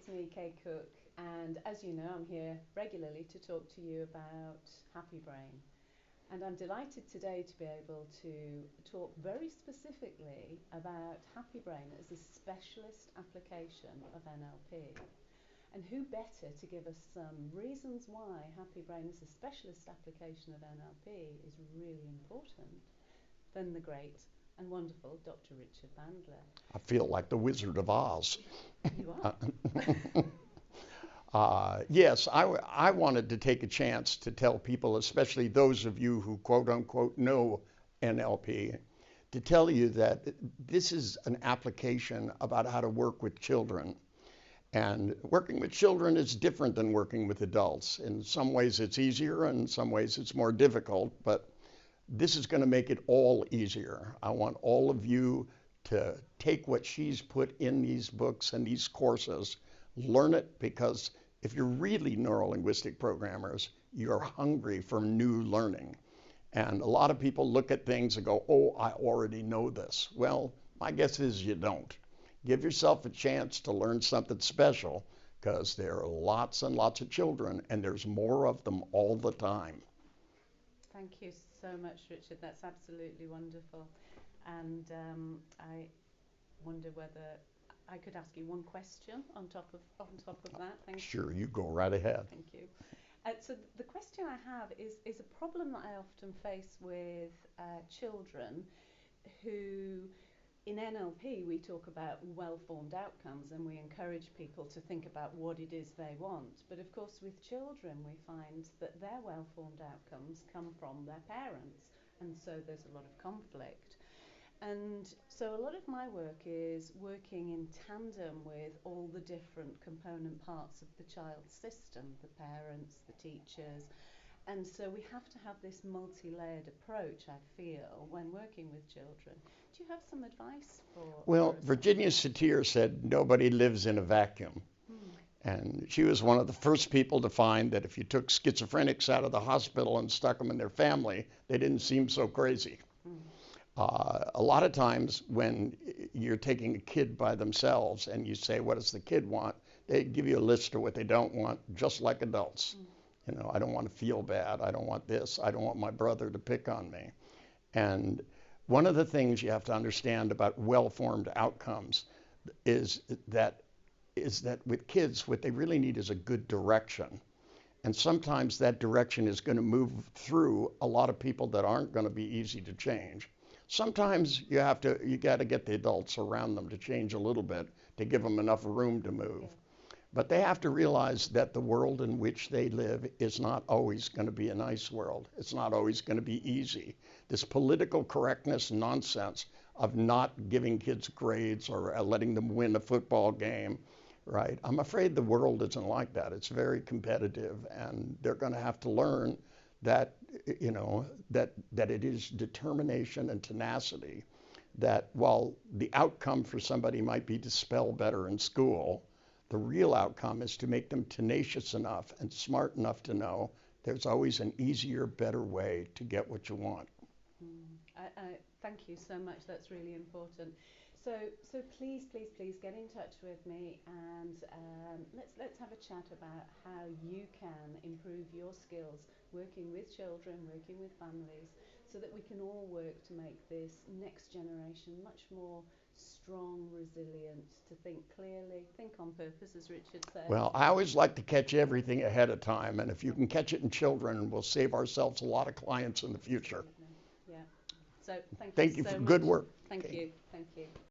me, Kay Cook, and as you know, I'm here regularly to talk to you about Happy Brain. And I'm delighted today to be able to talk very specifically about Happy Brain as a specialist application of NLP. And who better to give us some reasons why Happy Brain as a specialist application of NLP is really important than the great and wonderful Dr. Richard Bandler. I feel like the Wizard of Oz. You are. Yes, I wanted to take a chance to tell people, especially those of you who quote unquote know NLP, to tell you that this is an application about how to work with children. And working with children is different than working with adults. In some ways it's easier, and in some ways it's more difficult, but this is going to make it all easier. I want all of you to take what she's put in these books and these courses, learn it, because if you're really neuro-linguistic programmers, you're hungry for new learning. And a lot of people look at things and go, oh, I already know this. Well, my guess is you don't. Give yourself a chance to learn something special, because there are lots and lots of children, and there's more of them all the time. Thank you so much, Richard. That's absolutely wonderful. And I wonder whether I could ask you one question on top of that. Thank Sure, you go right ahead. Thank you. So the question I have is a problem that I often face with children who, in NLP, we talk about well-formed outcomes, and we encourage people to think about what it is they want. But of course, with children, we find that their well-formed outcomes come from their parents, and so there's a lot of conflict. And so a lot of my work is working in tandem with all the different component parts of the child's system, the parents, the teachers. And so we have to have this multi-layered approach, I feel, when working with children. Do you have some advice for Well, us? Virginia Satir said nobody lives in a vacuum. And she was one of the first people to find that if you took schizophrenics out of the hospital and stuck them in their family, they didn't seem so crazy. A lot of times when you're taking a kid by themselves and you say, what does the kid want? They give you a list of what they don't want, just like adults. You know, I don't want to feel bad. I don't want this. I don't want my brother to pick on me. And one of the things you have to understand about well-formed outcomes is that with kids, what they really need is a good direction. And sometimes that direction is going to move through a lot of people that aren't going to be easy to change. Sometimes you got to get the adults around them to change a little bit, to give them enough room to move. But they have to realize that the world in which they live is not always going to be a nice world. It's not always going to be easy. This political correctness nonsense of not giving kids grades or letting them win a football game, right? I'm afraid the world isn't like that. It's very competitive, and they're going to have to learn that, you know, that it is determination and tenacity, that while the outcome for somebody might be to spell better in school, the real outcome is to make them tenacious enough and smart enough to know there's always an easier, better way to get what you want. Thank you so much. That's really important. So please get in touch with me, and let's have a chat about how you can improve your skills working with children, working with families, so that we can all work to make this next generation much more strong, resilient, to think clearly, think on purpose, as Richard said. Well, I always like to catch everything ahead of time, and if you can catch it in children, we'll save ourselves a lot of clients in the future. Yeah. So thank you so for much. good work. Thank you.